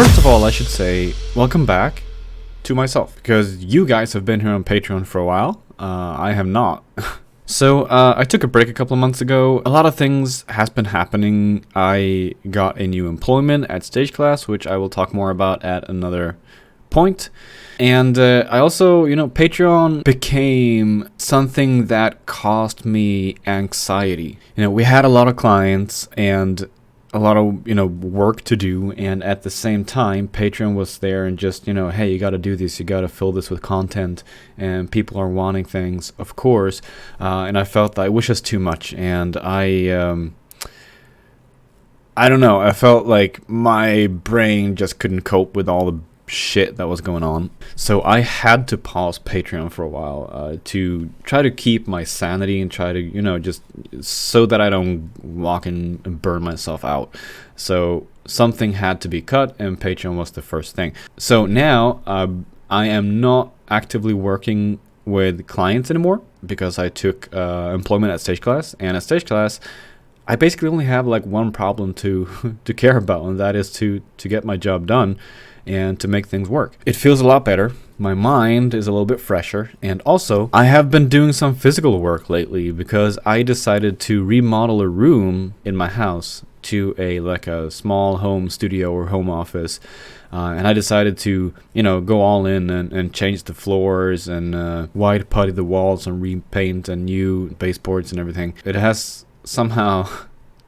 First of all, I should say welcome back to myself, because you guys have been here on Patreon for a while. I have not. So I took a break a couple of months ago. A lot of things has been happening. I got a new employment at Stage Class, which I will talk more about at another point. And I also, Patreon became something that caused me anxiety. We had a lot of clients and a lot of, work to do. And at the same time, Patreon was there and just, hey, you got to do this. You got to fill this with content. And people are wanting things, of course. And I felt that it was just too much. And I don't know. I felt like my brain just couldn't cope with all the shit that was going on. So I had to pause Patreon for a while to try to keep my sanity and try to, just so that I don't walk in and burn myself out. So something had to be cut, and Patreon was the first thing. So now I am not actively working with clients anymore because I took employment at Stage Class, and at Stage Class I basically only have like one problem to care about, and that is to get my job done and to make things work. It feels a lot better. My mind is a little bit fresher. And also, I have been doing some physical work lately because I decided to remodel a room in my house to a small home studio or home office. And I decided to, go all in and change the floors and white putty the walls and repaint and new baseboards and everything. It has somehow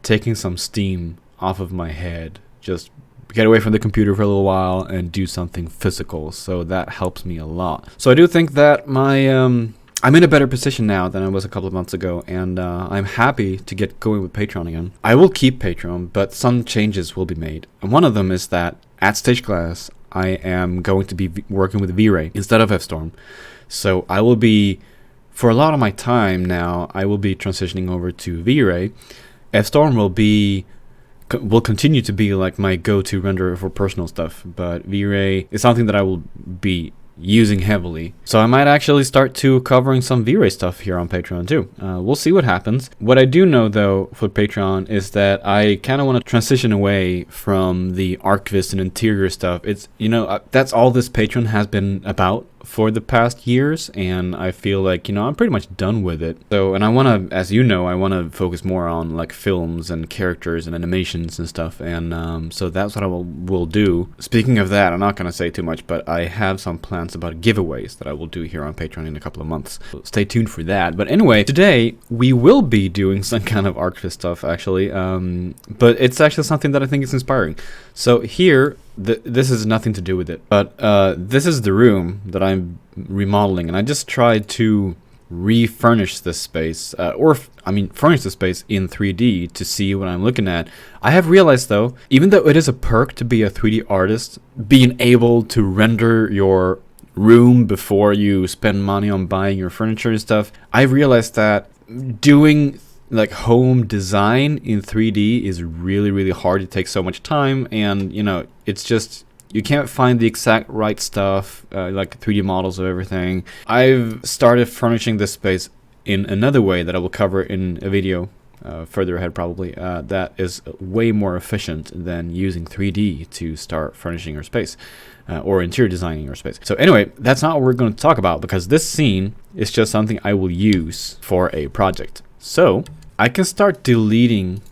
taken some steam off of my head. Just get away from the computer for a little while and do something physical. So that helps me a lot. So I do think that I'm in a better position now than I was a couple of months ago, and I'm happy to get going with Patreon again. I will keep Patreon, but some changes will be made. And one of them is that at Stage Class, I am going to be working with V-Ray instead of F-Storm. So I will be, for a lot of my time now, I will be transitioning over to V-Ray. F-Storm will continue to be like my go-to renderer for personal stuff, but V-Ray is something that I will be using heavily. So I might actually start to covering some V-Ray stuff here on Patreon too. We'll see what happens. What I do know though for Patreon is that I kind of want to transition away from the Archivist and interior stuff. It's, that's all this Patreon has been about for the past years, and I feel like, I'm pretty much done with it. So, and I want to, as I want to focus more on like films and characters and animations and stuff, and so that's what I will do. Speaking of that, I'm not going to say too much, but I have some plans about giveaways that I will do here on Patreon in a couple of months. So stay tuned for that. But anyway, today we will be doing some kind of Archivist stuff actually, but it's actually something that I think is inspiring. So here, this has nothing to do with it, but this is the room that I'm remodeling, and I just tried to refurnish this space, furnish the space in 3D to see what I'm looking at. I have realized though, even though it is a perk to be a 3D artist, being able to render your room before you spend money on buying your furniture and stuff, I realized that doing like home design in 3D is really, really hard. It takes so much time, and it's just, you can't find the exact right stuff, like 3D models of everything. I've started furnishing this space in another way that I will cover in a video further ahead probably, that is way more efficient than using 3D to start furnishing your space or interior designing your space. So anyway, that's not what we're going to talk about, because this scene is just something I will use for a project. So I can start deleting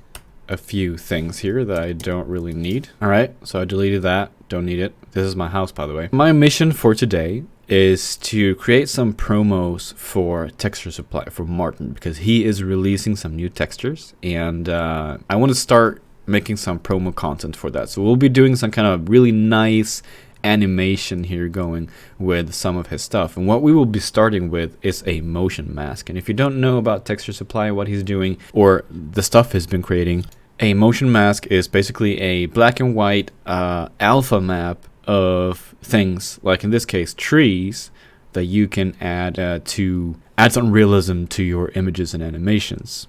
a few things here that I don't really need. All right, so I deleted that, don't need it. This is my house, by the way. My mission for today is to create some promos for Texture Supply for Martin, because he is releasing some new textures, and I want to start making some promo content for that. So we'll be doing some kind of really nice animation here going with some of his stuff, and what we will be starting with is a motion mask. And if you don't know about Texture Supply, what he's doing or the stuff he's been creating, a motion mask is basically a black and white alpha map of things, like in this case trees, that you can add to add some realism to your images and animations.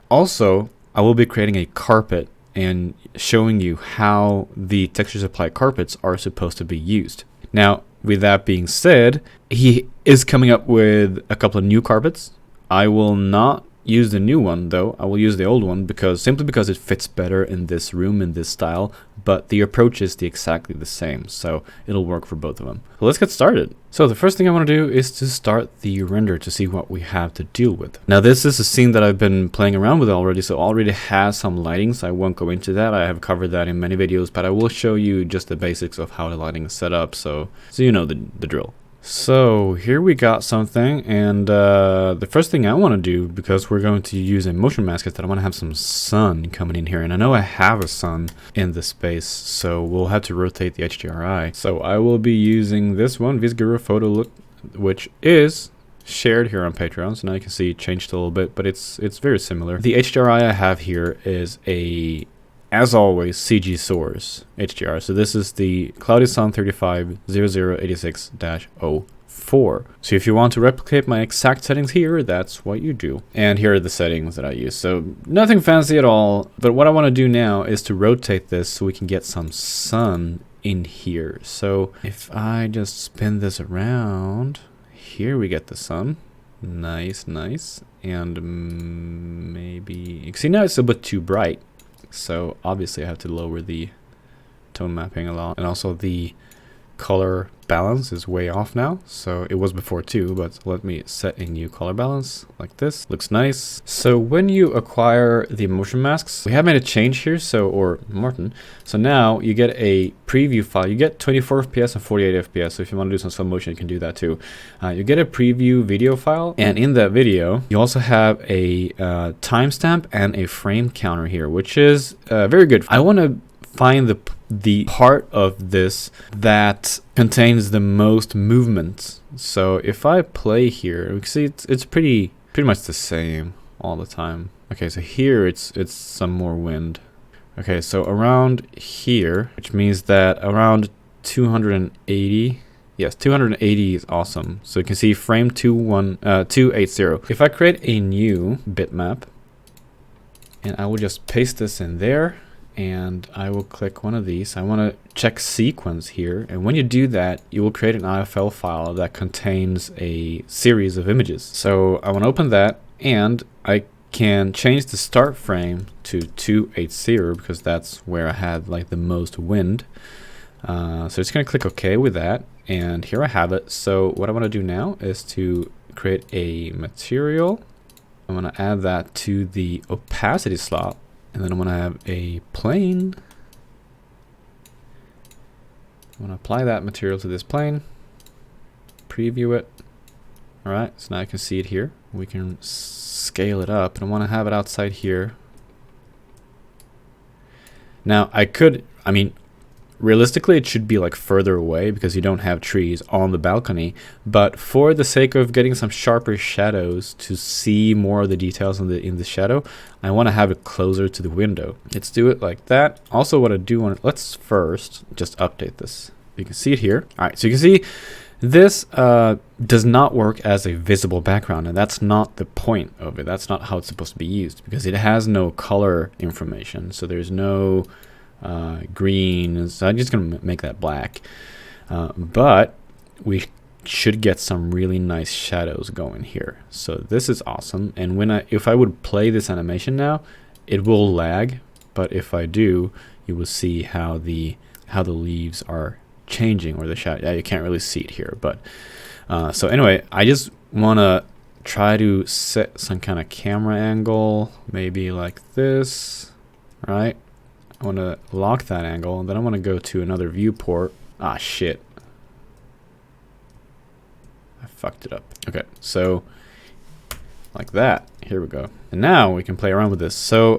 Also, I will be creating a carpet and showing you how the Texture Supply carpets are supposed to be used. Now, with that being said, he is coming up with a couple of new carpets. I will not use the new one though. I will use the old one simply because it fits better in this room, in this style, but the approach is exactly the same, so it'll work for both of them. So let's get started. So the first thing I want to do is to start the render to see what we have to deal with. Now this is a scene that I've been playing around with already, so already has some lighting, so I won't go into that. I have covered that in many videos, but I will show you just the basics of how the lighting is set up, so you know the drill. So here we got something, and the first thing I want to do, because we're going to use a motion mask, is that I want to have some sun coming in here, and I know I have a sun in this space, so we'll have to rotate the HDRI. So I will be using this one, VSGuru Photo Look, which is shared here on Patreon, so now you can see it changed a little bit, but it's very similar. The HDRI I have here is as always, CG Source HDR. So this is the Cloudy Sun 350086-04. So if you want to replicate my exact settings here, that's what you do. And here are the settings that I use. So nothing fancy at all, but what I want to do now is to rotate this so we can get some sun in here. So if I just spin this around, here we get the sun. Nice, nice. And maybe, you can see now it's a bit too bright. So obviously I have to lower the tone mapping a lot, and also the color balance is way off now. So it was before too, but let me set a new color balance like this. Looks nice. So when you acquire the motion masks, we have made a change here, or Martin. So now you get a preview file. You get 24 FPS and 48 FPS. So if you want to do some slow motion, you can do that too. You get a preview video file, and in that video, you also have a timestamp and a frame counter here, which is very good. I want to find the part of this that contains the most movement. So if I play here, we can see it's pretty much the same all the time. Okay, so here it's some more wind. Okay, so around here, which means that around 280. Yes, 280 is awesome. So you can see frame 280. If I create a new bitmap, and I will just paste this in there, and I will click one of these. I want to check sequence here, and when you do that, you will create an IFL file that contains a series of images. So I want to open that, and I can change the start frame to 280 because that's where I had like the most wind. So it's going to click OK with that, and here I have it. So what I want to do now is to create a material. I'm going to add that to the opacity slot. And then I'm going to have a plane. I'm going to apply that material to this plane. Preview it. Alright, so now I can see it here. We can scale it up. And I want to have it outside here. Now, realistically, it should be like further away because you don't have trees on the balcony. But for the sake of getting some sharper shadows to see more of the details in the shadow, I want to have it closer to the window. Let's do it like that. Also, what I do want to, let's first just update this. You can see it here. All right, so you can see this does not work as a visible background, and that's not the point of it. That's not how it's supposed to be used because it has no color information. So there's no green, so I'm just gonna make that black, but we should get some really nice shadows going here. So this is awesome, and if I would play this animation now, it will lag, but if I do, you will see how the leaves are changing, or the shadow. Yeah, you can't really see it here, but so anyway, I just want to try to set some kind of camera angle, maybe like this, right? I want to lock that angle, and then I want to go to another viewport. Ah, shit. I fucked it up. Okay, so like that. Here we go. And now we can play around with this. So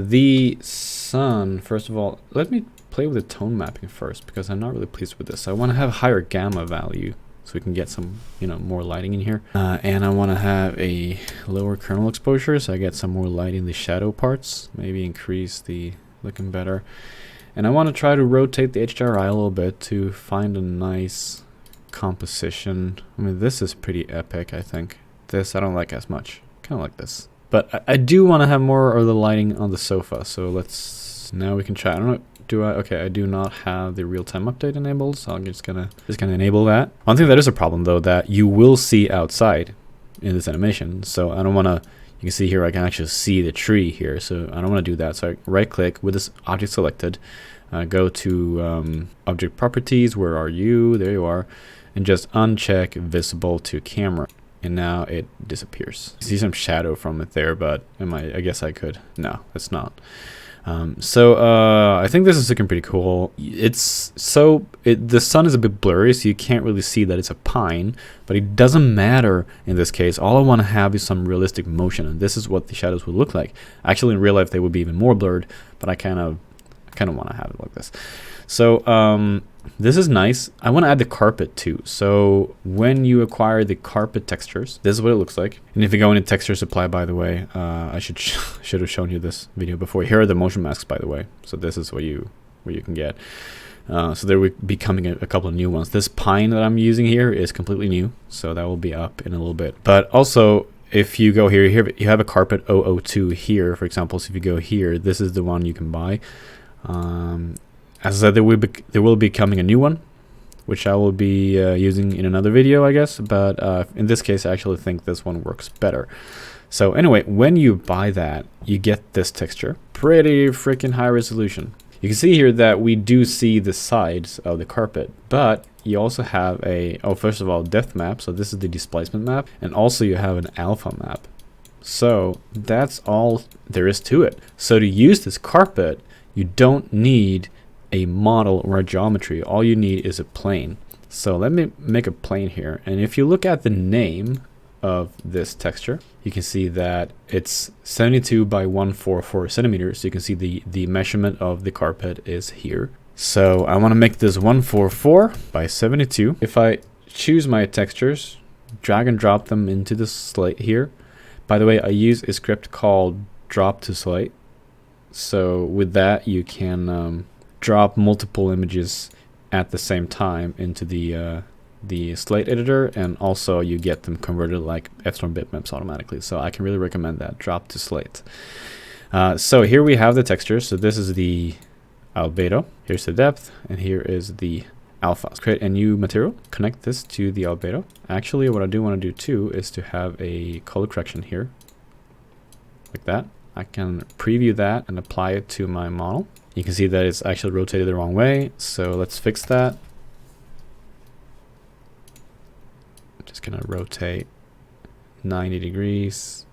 the sun, first of all, let me play with the tone mapping first because I'm not really pleased with this. I want to have a higher gamma value so we can get some, more lighting in here. And I want to have a lower kernel exposure so I get some more light in the shadow parts. Maybe increase the looking better, and I want to try to rotate the HDRI a little bit to find a nice composition. I mean, this is pretty epic. I think this I don't like as much. Kind of like this, but I do want to have more of the lighting on the sofa. So now we can try. I don't know. Okay, I do not have the real-time update enabled, so I'm just gonna enable that. One thing that is a problem though, that you will see outside in this animation, so I don't want to You can see here I can actually see the tree here, so I don't want to do that. So I right click with this object selected, go to object properties. Where are you? There you are. And just uncheck visible to camera. And now it disappears. You see some shadow from it there, but I guess I could. No, it's not. I think this is looking pretty cool. The sun is a bit blurry, so you can't really see that it's a pine, but it doesn't matter in this case. All I want to have is some realistic motion, and this is what the shadows would look like. Actually, in real life, they would be even more blurred, but I kind of want to have it like this. So this is nice. I want to add the carpet too. So when you acquire the carpet textures, this is what it looks like. And if you go into texture supply, by the way, I should have shown you this video before. Here are the motion masks, by the way. So this is what you can get. So there will be coming a couple of new ones. This pine that I'm using here is completely new, so that will be up in a little bit. But also, if you go here, you have a carpet 002 here, for example. So if you go here, this is the one you can buy. As I said, there will be coming a new one, which I will be using in another video, I guess. But in this case, I actually think this one works better. So anyway, when you buy that, you get this texture. Pretty freaking high resolution. You can see here that we do see the sides of the carpet, but you also have first of all, depth map. So this is the displacement map. And also you have an alpha map. So that's all there is to it. So to use this carpet, you don't need a model or a geometry. All you need is a plane. So let me make a plane here, and if you look at the name of this texture, you can see that it's 72 by 144 centimeters. So you can see the measurement of the carpet is here. So I want to make this 144 by 72. If I choose my textures, drag and drop them into the slate here. By the way, I use a script called drop to slate. So with that, you can drop multiple images at the same time into the slate editor, and also you get them converted like FStorm bitmaps automatically. So I can really recommend that, drop to slate. So here we have the texture. So this is the albedo, here's the depth, and here is the alpha. Let's create a new material, connect this to the albedo. Actually, what I do want to do too is to have a color correction here, like that. I can preview that and apply it to my model. You can see that it's actually rotated the wrong way, so let's fix that. Just gonna rotate 90 degrees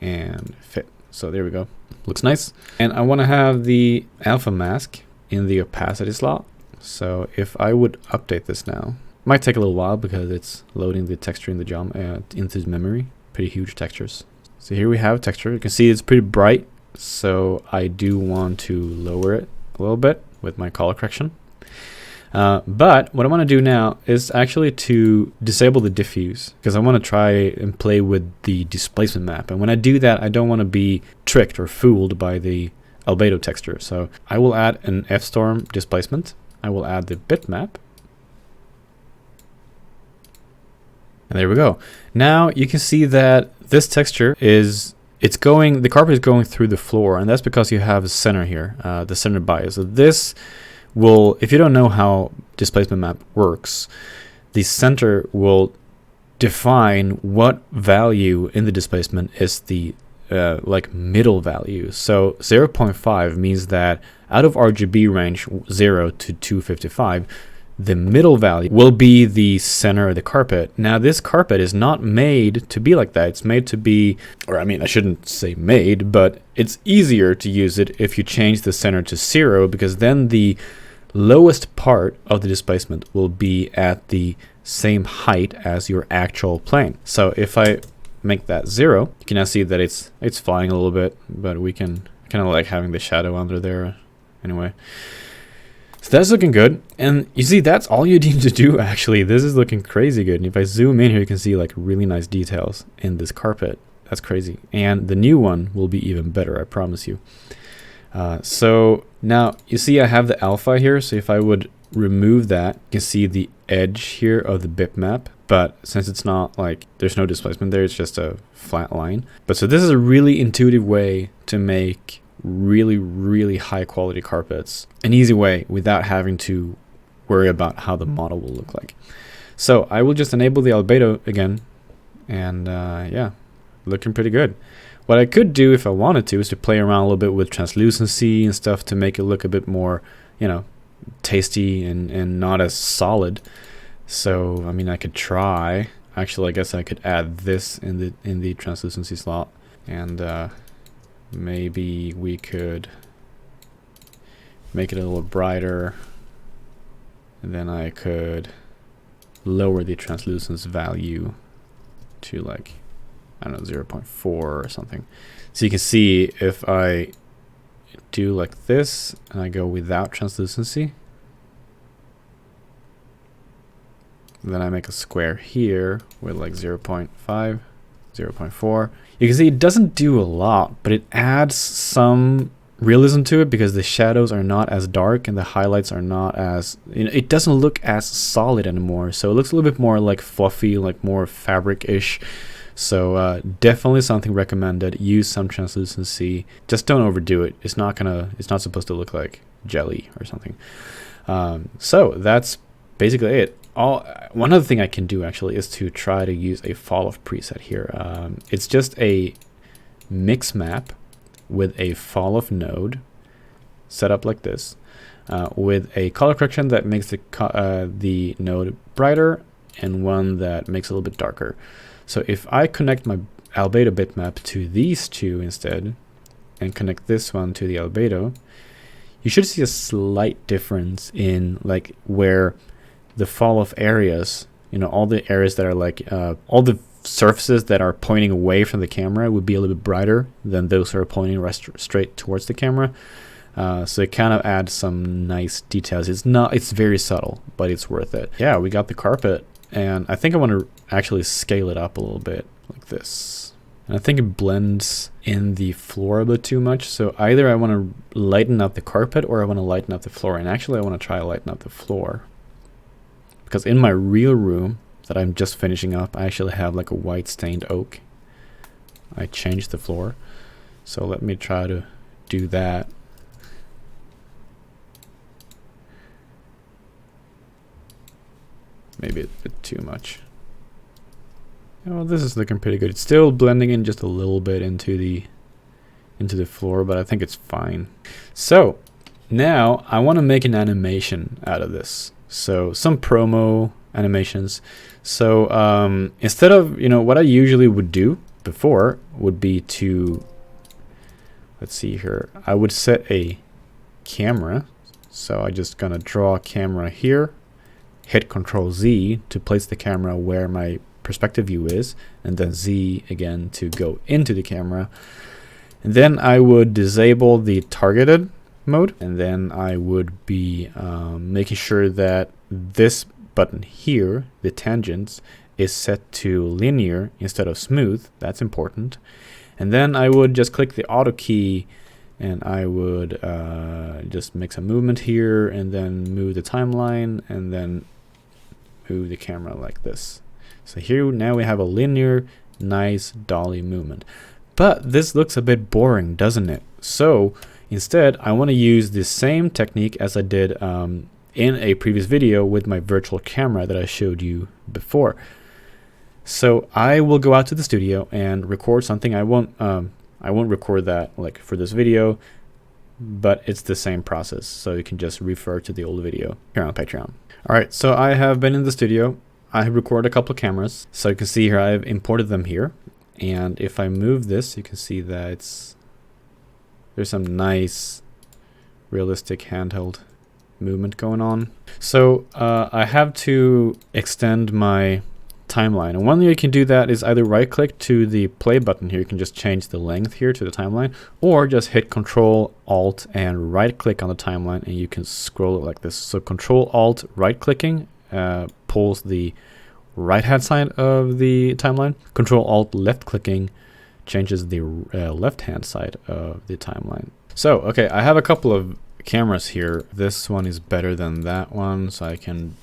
and fit. So there we go, looks nice. And I want to have the alpha mask in the opacity slot. So if I would update this now, might take a little while because it's loading the texture in the into the memory. Pretty huge textures. So here we have texture. You can see it's pretty bright, so I do want to lower it a little bit with my color correction. But what I want to do now is actually to disable the diffuse, because I want to try and play with the displacement map. And when I do that, I don't want to be tricked or fooled by the albedo texture. So I will add an FStorm displacement. I will add the bitmap. And there we go. Now you can see that this texture the carpet is going through the floor, and that's because you have a center here, the center bias. So this will, if you don't know how displacement map works, the center will define what value in the displacement is the like middle value. So 0.5 means that out of RGB range 0 to 255, the middle value will be the center of the carpet. Now this carpet is not made to be like that. It's made to be, or I mean, I shouldn't say made, but it's easier to use it if you change the center to 0, because then the lowest part of the displacement will be at the same height as your actual plane. So if I make that 0, you can now see that it's flying a little bit, but we can kind of like having the shadow under there anyway. So that's looking good, and you see that's all you need to do actually. This is looking crazy good, and if I zoom in here, you can see like really nice details in this carpet. That's crazy, and the new one will be even better, I promise you. So now you see I have the alpha here, so if I would remove that, you can see the edge here of the bitmap, but since it's not like, there's no displacement there, it's just a flat line. But so this is a really intuitive way to make really high quality carpets, an easy way without having to worry about how the model will look like. So I will just enable the albedo again, and yeah, looking pretty good. What I could do if I wanted to is to play around a little bit with translucency and stuff to make it look a bit more, you know, tasty and not as solid. So I mean, I could try. Actually, I guess I could add this in the translucency slot, and maybe we could make it a little brighter, and then I could lower the translucence value to like, I don't know, 0.4 or something. So you can see if I do like this and I go without translucency, then I make a square here with like 0.5, 0.4. You can see it doesn't do a lot, but it adds some realism to it because the shadows are not as dark and the highlights are not as, you know, it doesn't look as solid anymore. So it looks a little bit more like fluffy, like more fabric-ish. So definitely something recommended. Use some translucency. Just don't overdo it. It's not supposed to look like jelly or something. So that's basically it. One other thing I can do actually is to try to use a fall off preset here. It's just a mix map with a fall off node set up like this, with a color correction that makes the node brighter and one that makes it a little bit darker. So if I connect my albedo bitmap to these two instead and connect this one to the albedo, you should see a slight difference in like where the fall off areas, you know, all the areas that are like all the surfaces that are pointing away from the camera would be a little bit brighter than those that are pointing straight towards the camera. So it kind of adds some nice details. It's very subtle, but it's worth it. Yeah, we got the carpet, and I think I want to actually scale it up a little bit like this. And I think it blends in the floor a bit too much. So either I want to lighten up the carpet or I want to lighten up the floor. And actually I want to try to lighten up the floor, because in my real room that I'm just finishing up, I actually have like a white stained oak. I changed the floor. So let me try to do that. Maybe a bit too much. Oh, this is looking pretty good. It's still blending in just a little bit into the floor, but I think it's fine. So now I want to make an animation out of this. So some promo animations. So instead of, you know, what I usually would do before would be to, let's see here, I would set a camera. So I just gonna draw a camera here, hit Control Z to place the camera where my perspective view is, and then Z again to go into the camera. And then I would disable the targeted mode, and then I would be making sure that this button here, the tangents, is set to linear instead of smooth. That's important. And then I would just click the auto key, and I would just make some movement here, and then move the timeline, and then move the camera like this. So here now we have a linear, nice dolly movement. But this looks a bit boring, doesn't it? So instead, I want to use the same technique as I did in a previous video with my virtual camera that I showed you before. So I will go out to the studio and record something. I won't record that like for this video, but it's the same process. So you can just refer to the old video here on Patreon. All right, so I have been in the studio. I have recorded a couple of cameras. So you can see here, I've imported them here. And if I move this, you can see that there's some nice realistic handheld movement going on. So I have to extend my timeline. And one way you can do that is either right click to the play button here. You can just change the length here to the timeline, or just hit Control Alt and right click on the timeline, and you can scroll it like this. So Control Alt right clicking pulls the right hand side of the timeline. Control Alt left clicking changes the left hand side of the timeline. So okay, I have a couple of cameras here. This one is better than that one, so I can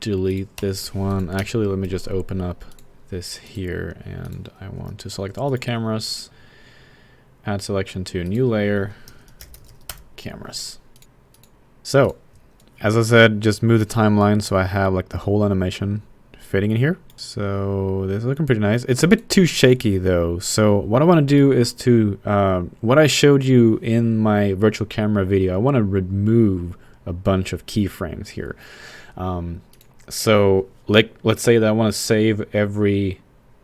delete this one. Actually, let me just open up this here, and I want to select all the cameras, add selection to a new layer, cameras. So as I said, just move the timeline so I have like the whole animation fitting in here. So this is looking pretty nice. It's a bit too shaky though. So what I want to do is to, what I showed you in my virtual camera video, I want to remove a bunch of keyframes here. So like, let's say that I want to save every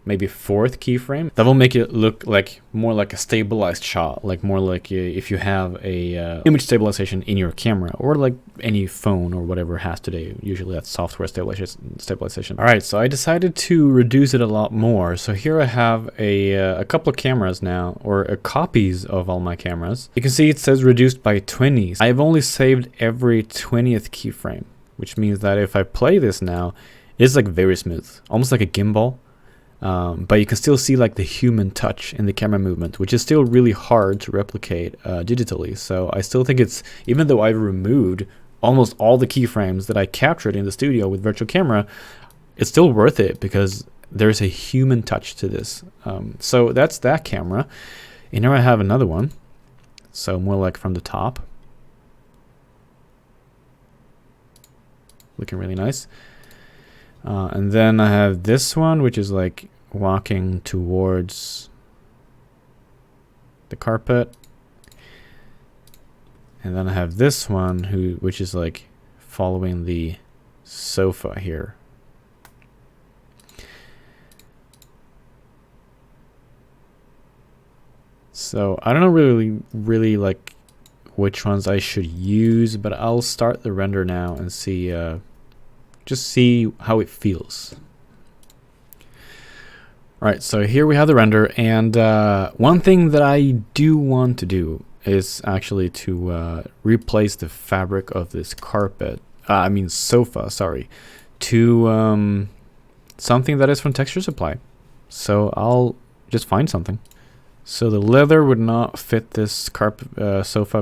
maybe fourth keyframe. That will make it look like more like a stabilized shot, like more like if you have a image stabilization in your camera, or like any phone or whatever has today. Usually that's software stabilization. All right, so I decided to reduce it a lot more. So here I have a couple of cameras now, or copies of all my cameras. You can see it says reduced by 20. I've only saved every 20th keyframe, which means that if I play this now, it's like very smooth, almost like a gimbal. But you can still see like the human touch in the camera movement, which is still really hard to replicate digitally. So I still think it's, even though I've removed almost all the keyframes that I captured in the studio with virtual camera, it's still worth it because there's a human touch to this. So that's that camera. And here I have another one. So more like from the top. Looking really nice. And then I have this one, which is like walking towards the carpet. And then I have this one which is like following the sofa here. So I don't know really like which ones I should use, but I'll start the render now and see, just see how it feels. All right, so here we have the render, and one thing that I do want to do is actually to replace the fabric of this carpet, sofa, sorry, to something that is from Texture Supply. So I'll just find something. So the leather would not fit this sofa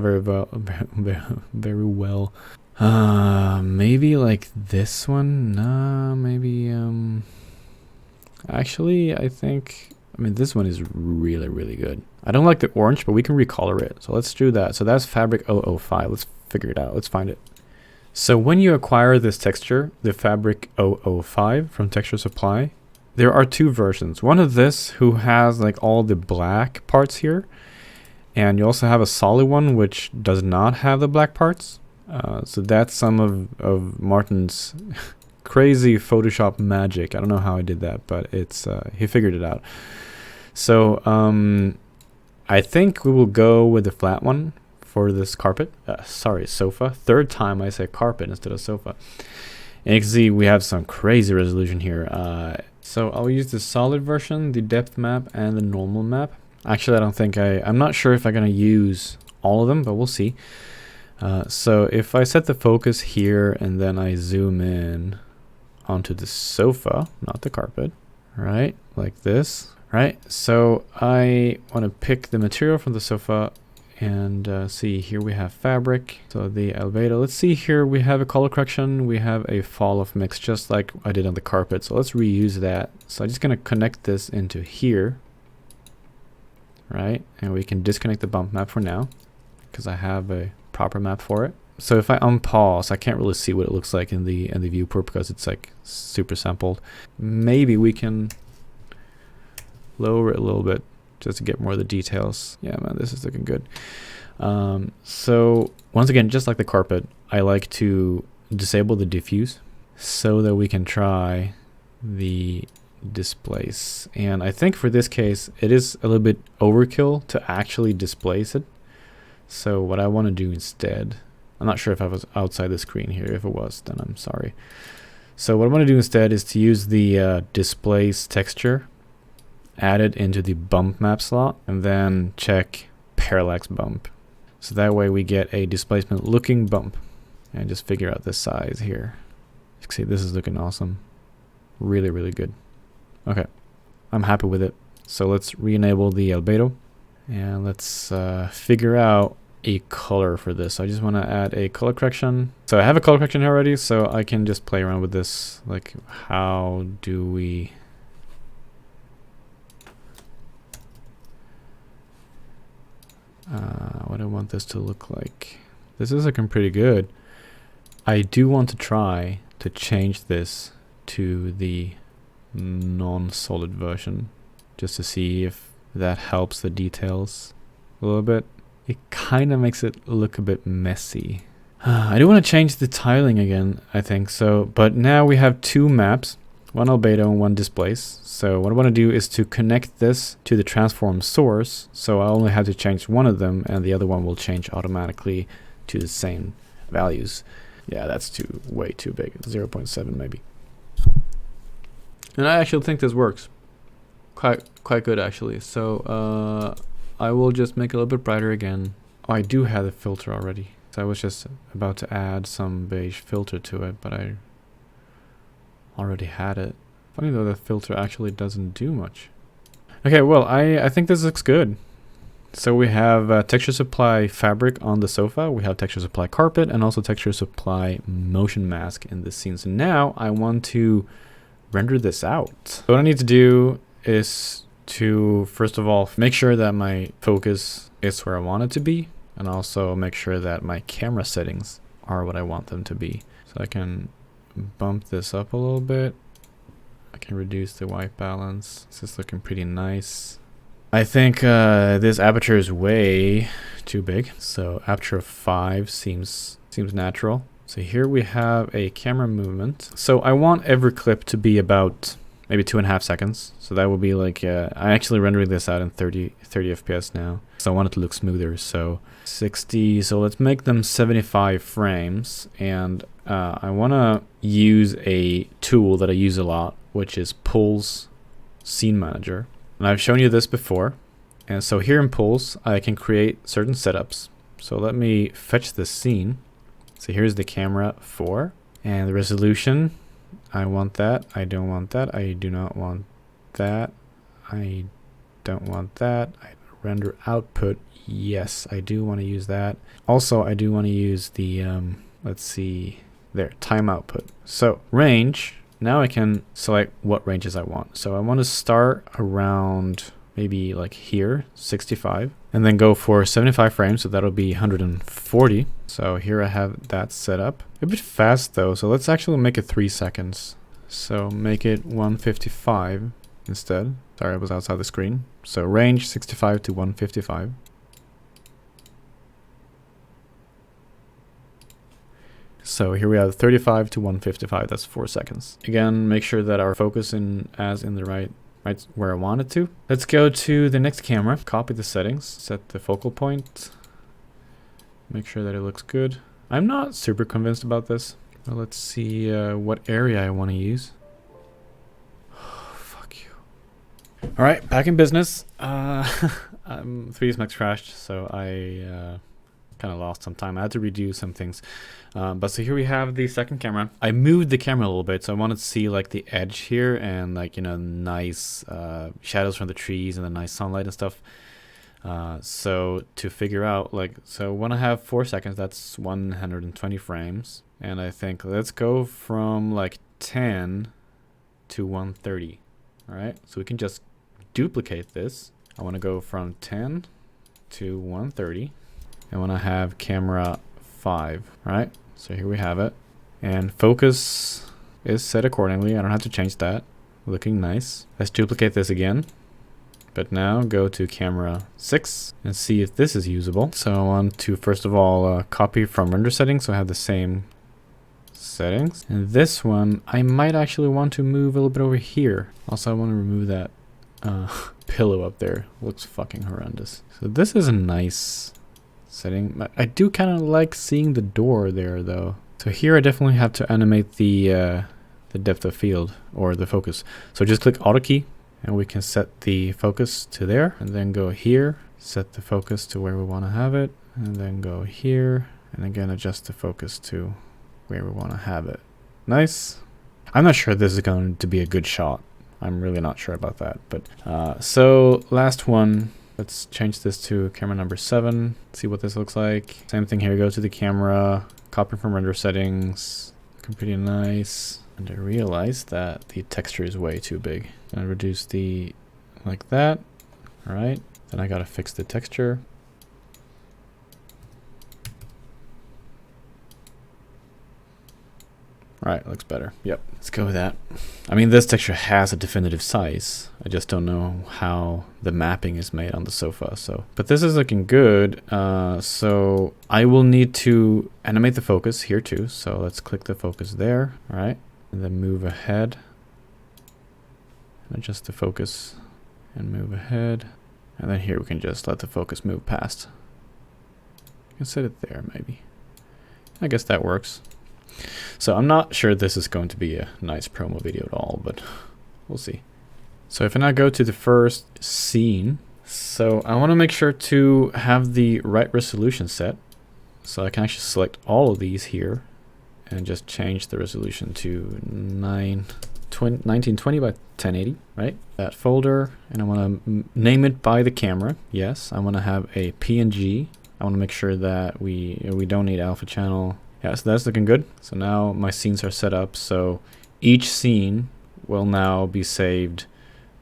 very well. Maybe like this one? Nah, maybe, actually, I mean, this one is really good. I don't like the orange, but we can recolor it. So let's do that. So that's Fabric 005. Let's figure it out. Let's find it. So when you acquire this texture, the Fabric 005 from Texture Supply, there are two versions. One of this who has like all the black parts here. And you also have a solid one which does not have the black parts. So that's some of Martin's crazy Photoshop magic. I don't know how I did that, but it's he figured it out. So I think we will go with the flat one for this carpet. Sorry, sofa. Third time I say carpet instead of sofa. And you can see we have some crazy resolution here. So I'll use the solid version, the depth map, and the normal map. Actually, I don't think I'm not sure if I'm gonna use all of them, but we'll see. So if I set the focus here and then I zoom in onto the sofa, not the carpet, right? Like this, right? So I want to pick the material from the sofa and see here we have fabric. So the albedo, let's see here we have a color correction, we have a fall off mix just like I did on the carpet. So let's reuse that. So I'm just going to connect this into here, right? And we can disconnect the bump map for now because I have a proper map for it. So if I unpause, I can't really see what it looks like in the viewport because it's like super sampled. Maybe we can lower it a little bit just to get more of the details. Yeah, man, this is looking good. So once again, just like the carpet, I like to disable the diffuse so that we can try the displace. And I think for this case, it is a little bit overkill to actually displace it. So what I want to do instead, I'm not sure if I was outside the screen here. If it was, then I'm sorry. So what I want to do instead is to use the displace texture, add it into the bump map slot, and then check parallax bump. So that way we get a displacement looking bump. And just figure out the size here. You can see this is looking awesome. Really good. Okay, I'm happy with it. So let's re-enable the albedo. And let's figure out a color for this. I just want to add a color correction. So I have a color correction here already, so I can just play around with this. Like, how do we... what do I want this to look like? This is looking pretty good. I do want to try to change this to the non-solid version just to see if that helps the details a little bit. It kind of makes it look a bit messy. I do want to change the tiling again, I think so, but now we have two maps, one albedo and one displace. So what I want to do is to connect this to the transform source, so I only have to change one of them and the other one will change automatically to the same values. Yeah, that's way too big. 0.7 maybe. And I actually think this works quite good actually. So I will just make it a little bit brighter again. Oh, I do have the filter already. So I was just about to add some beige filter to it, but I already had it. Funny though, the filter actually doesn't do much. Okay, well, I think this looks good. So we have texture supply fabric on the sofa, we have texture supply carpet, and also texture supply motion mask in this scene. So now I want to render this out. So what I need to do is to, first of all, make sure that my focus is where I want it to be, and also make sure that my camera settings are what I want them to be. So I can bump this up a little bit. I can reduce the white balance. This is looking pretty nice. I think this aperture is way too big. So aperture of 5 seems natural. So here we have a camera movement. So I want every clip to be about maybe 2.5 seconds. So that will be like, I'm actually rendering this out in 30 FPS now. So I want it to look smoother. So 60, so let's make them 75 frames. And I want to use a tool that I use a lot, which is Pulse Scene Manager. And I've shown you this before. And so here in Pulse, I can create certain setups. So let me fetch this scene. So here's the camera 4 and the resolution. I want that. I don't want that. I do not want that. I don't want that. Render output. Yes, I do want to use that. Also, I do want to use the, let's see, there, time output. So range, now I can select what ranges I want. So I want to start around maybe like here, 65, and then go for 75 frames. So that'll be 140. So here I have that set up. A bit fast though. So let's actually make it 3 seconds. So make it 155 instead. Sorry, I was outside the screen. So range 65 to 155. So here we have 35 to 155. That's 4 seconds. Again, make sure that our focus in the right where I want it to. Let's go to the next camera. Copy the settings. Set the focal point. Make sure that it looks good. I'm not super convinced about this. Well, let's see what area I want to use. Fuck you. All right, back in business. 3ds Max crashed, so I kind of lost some time. I had to redo some things. But so here we have the second camera. I moved the camera a little bit, so I wanted to see like the edge here and like, you know, nice shadows from the trees and the nice sunlight and stuff. So to figure out like, so when I have 4 seconds, that's 120 frames. And I think let's go from like 10 to 130. All right, so we can just duplicate this. I want to go from 10 to 130. And when I have camera 5, right? So here we have it. And focus is set accordingly. I don't have to change that. Looking nice. Let's duplicate this again. But now go to camera 6 and see if this is usable. So I want to first of all copy from render settings so I have the same settings. And this one, I might actually want to move a little bit over here. Also, I want to remove that pillow up there. Looks fucking horrendous. So this is a nice setting. I do kind of like seeing the door there though. So here I definitely have to animate the depth of field or the focus. So just click Auto key and we can set the focus to there and then go here, set the focus to where we want to have it, and then go here and again adjust the focus to where we want to have it. Nice. I'm not sure this is going to be a good shot. I'm really not sure about that. But so last one, let's change this to camera number 7. See what this looks like. Same thing here. Go to the camera, copy from render settings. Looking pretty nice. And I realized that the texture is way too big. Gonna reduce the like that. All right. Then I gotta fix the texture. Right, looks better. Yep, let's go with that. I mean, this texture has a definitive size. I just don't know how the mapping is made on the sofa. So, but this is looking good. So I will need to animate the focus here too. So let's click the focus there. All right, and then move ahead. Adjust the focus and move ahead. And then here we can just let the focus move past. You can set it there maybe. I guess that works. So I'm not sure this is going to be a nice promo video at all, but we'll see. So if I now go to the first scene, so I want to make sure to have the right resolution set. So I can actually select all of these here and just change the resolution to 1920 by 1080, right? That folder, and I want to name it by the camera. Yes, I want to have a PNG. I want to make sure that we don't need alpha channel. Yeah, so that's looking good. So now my scenes are set up. So each scene will now be saved.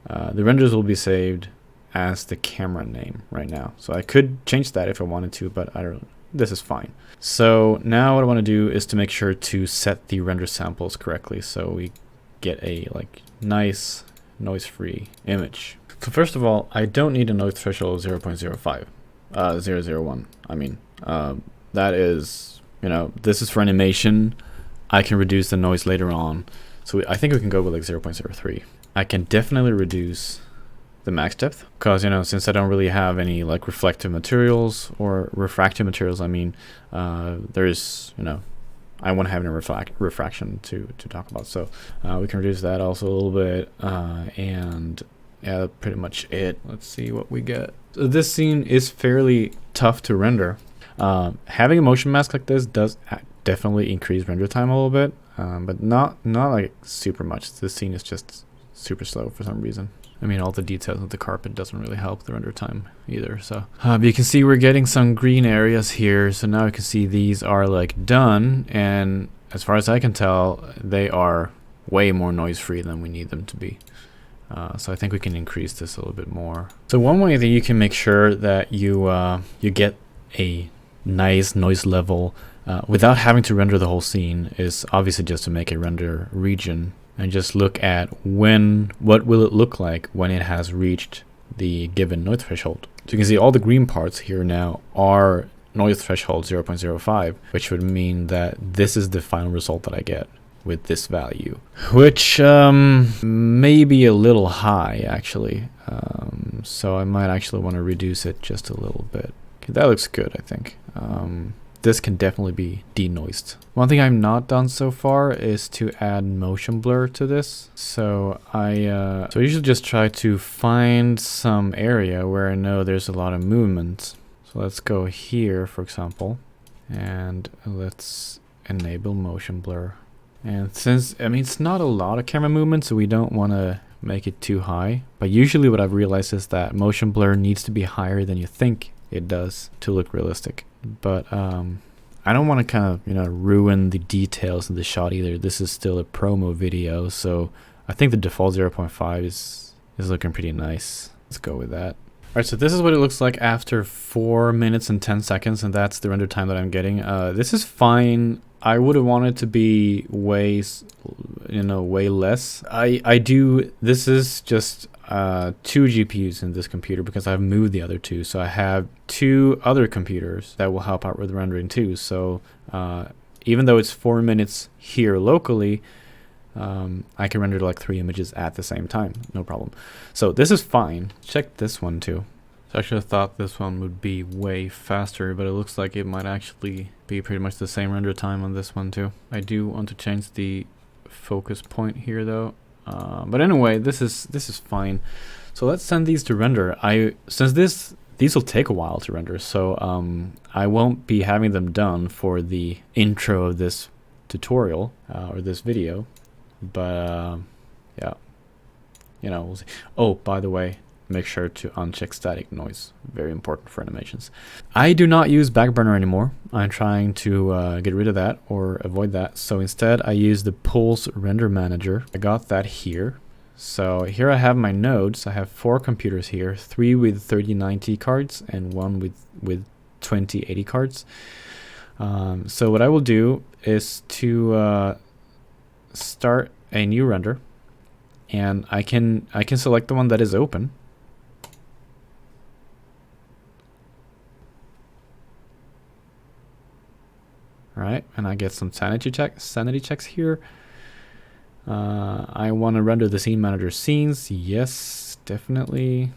The renders will be saved as the camera name right now. So I could change that if I wanted to, but I don't. This is fine. So now what I want to do is to make sure to set the render samples correctly, so we get a like nice noise-free image. So first of all, I don't need a noise threshold of 0.05, 001. I mean, that is. You know, this is for animation. I can reduce the noise later on. So I think we can go with like 0.03. I can definitely reduce the max depth because, you know, since I don't really have any like reflective materials or refractive materials, I mean, there's, you know, I want to have a refraction to talk about. So we can reduce that also a little bit. And yeah, that's pretty much it. Let's see what we get. So this scene is fairly tough to render. Having a motion mask like this does definitely increase render time a little bit, but not like super much. This scene is just super slow for some reason. I mean, all the details of the carpet doesn't really help the render time either. So but you can see we're getting some green areas here. So now you can see these are like done, and as far as I can tell, they are way more noise free than we need them to be. So I think we can increase this a little bit more. So one way that you can make sure that you get a nice noise level without having to render the whole scene is obviously just to make a render region and just look at what will it look like when it has reached the given noise threshold. So you can see all the green parts here now are noise threshold 0.05, which would mean that this is the final result that I get with this value, which may be a little high actually. So I might actually want to reduce it just a little bit. Okay, that looks good, I think. This can definitely be denoised. One thing I've not done so far is to add motion blur to this. So I usually just try to find some area where I know there's a lot of movement. So let's go here, for example, and let's enable motion blur. And since, I mean, it's not a lot of camera movement, so we don't want to make it too high. But usually what I've realized is that motion blur needs to be higher than you think it does to look realistic. But I don't want to kind of, you know, ruin the details of the shot either. This is still a promo video, so I think the default 0.5 is looking pretty nice. Let's go with that. Alright, so this is what it looks like after 4 minutes and 10 seconds, and that's the render time that I'm getting. This is fine. I would have wanted to be way less. This is just 2 GPUs in this computer because I've moved the other 2. So I have 2 other computers that will help out with rendering too. So even though it's 4 minutes here locally, I can render like 3 images at the same time, no problem. So this is fine. Check this one too. So I actually thought this one would be way faster, but it looks like it might actually be pretty much the same render time on this one too. I do want to change the focus point here though. But anyway, this is fine. So let's send these to render. Since these will take a while to render, so I won't be having them done for the intro of this tutorial or this video. But yeah, you know, we'll see. Oh, by the way, make sure to uncheck static noise. Very important for animations. I do not use Backburner anymore. I'm trying to get rid of that or avoid that. So instead, I use the Pulse Render Manager. I got that here. So here I have my nodes. I have 4 computers here, 3 with 3090 cards and 1 with 2080 cards. So what I will do is to start a new render, and I can select the one that is open. All right, and I get some sanity checks here. I want to render the scene manager scenes. Yes, definitely.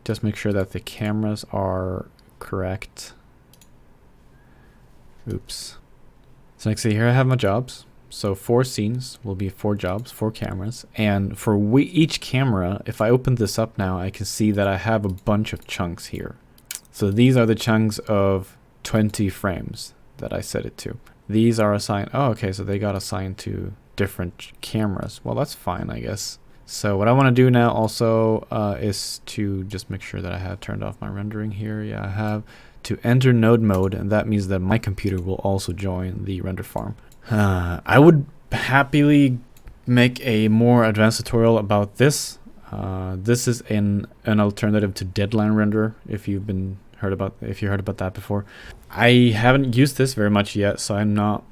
Just make sure that the cameras are correct. Oops. So next here I have my jobs. So 4 scenes will be 4 jobs, 4 cameras. And for each camera, if I open this up now, I can see that I have a bunch of chunks here. So these are the chunks of 20 frames that I set it to. These are assigned. Oh, okay, so they got assigned to different cameras. Well, that's fine, I guess. So what I want to do now also is to just make sure that I have turned off my rendering here. Yeah, I have to enter node mode, and that means that my computer will also join the render farm. I would happily make a more advanced tutorial about this. This is an alternative to Deadline Render, if you heard about that before. I haven't used this very much yet, so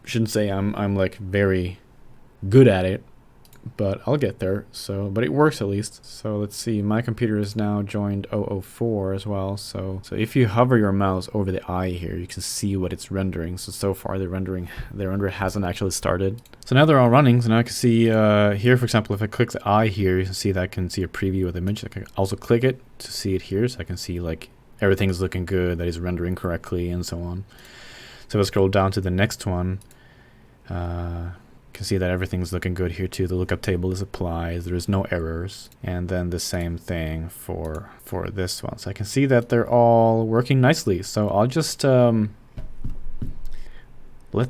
shouldn't say I'm like very good at it, but I'll get there. So, but it works at least. So let's see, my computer is now joined 004 as well. So if you hover your mouse over the eye here, you can see what it's rendering. So far the render hasn't actually started. So now they're all running. So now I can see here, for example, if I click the eye here, you can see that I can see a preview of the image. I can also click it to see it here, so I can see like everything's looking good, that it's rendering correctly, and so on. So if I scroll down to the next one, you can see that everything's looking good here too. The lookup table is applied, there's no errors, and then the same thing for this one. So I can see that they're all working nicely. So I'll just let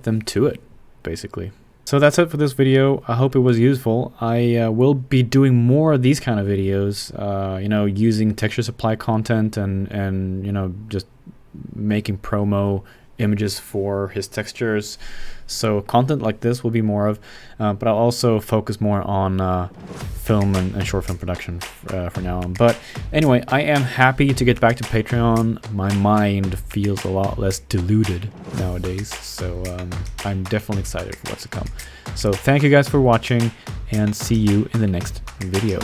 them to it, basically. So that's it for this video. I hope it was useful. I will be doing more of these kind of videos, you know, using texture supply content and you know, just making promo images for his textures. So content like this will be more of, but I'll also focus more on film and short film production for now on. But anyway, I am happy to get back to Patreon. My mind feels a lot less diluted nowadays, so I'm definitely excited for what's to come. So thank you guys for watching, and see you in the next video.